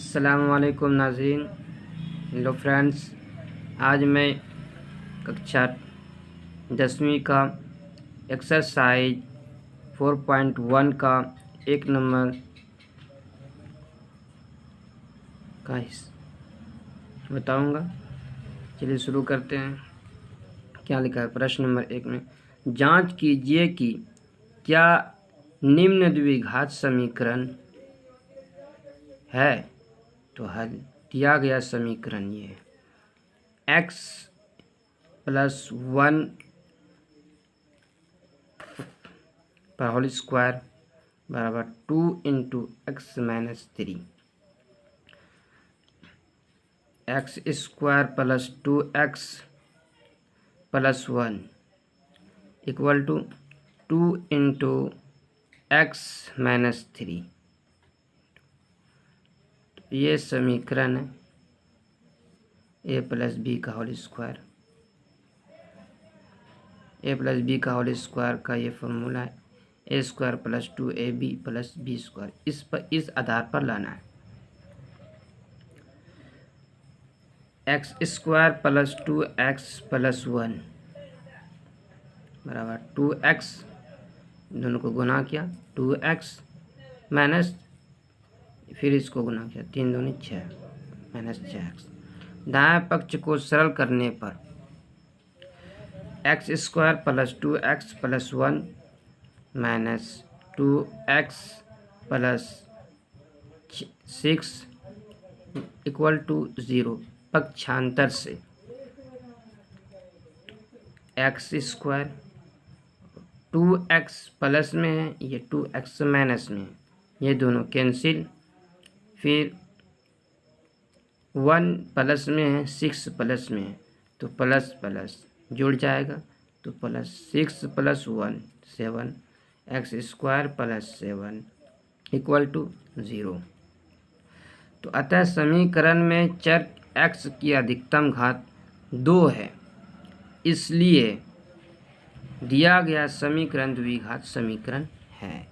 अस्सलामुअलैकुम नाज़रीन। Hello friends, आज मैं कक्षा 10वीं का एक्सरसाइज 4.1 का एक नंबर का हिस्सा बताऊंगा। चलिए शुरू करते हैं। क्या लिखा है प्रश्न नंबर 1 में, जांच कीजिए कि क्या निम्न द्विघात समीकरण है। तो हल दिया गया समीकरण ये है, x प्लस 1 पर होल स्क्वायर बराबर 2 into x minus 3, x square plus 2x plus 1 equal to 2 into x minus 3। ये समीकरण है ए प्लस बी का whole square. A plus b का होल स्क्वायर का ये फॉर्मूला है, a square plus 2ab plus b square. इस आधार पर लाना है। X square plus 2x plus 1 बराबर 2x, दोनों को गुना किया 2x माइनस, फिर इसको गुना किया 3 दूनी 6 माइनस 6x। दाएं पक्ष को सरल करने पर X square plus 2x plus 1 minus 2x plus 6 equal to 0। पक्षांतर से एक्स स्क्वायर 2x प्लस में है, ये 2x माइनस में है, ये दोनों कैंसिल। फिर 1 प्लस में है, 6 प्लस में है, तो प्लस प्लस जुड़ जाएगा, तो plus 6 plus 1 7, X square plus 7 equal to 0। तो अतः समीकरण में चर x की अधिकतम घात 2 है, इसलिए दिया गया समीकरण द्विघात समीकरण है।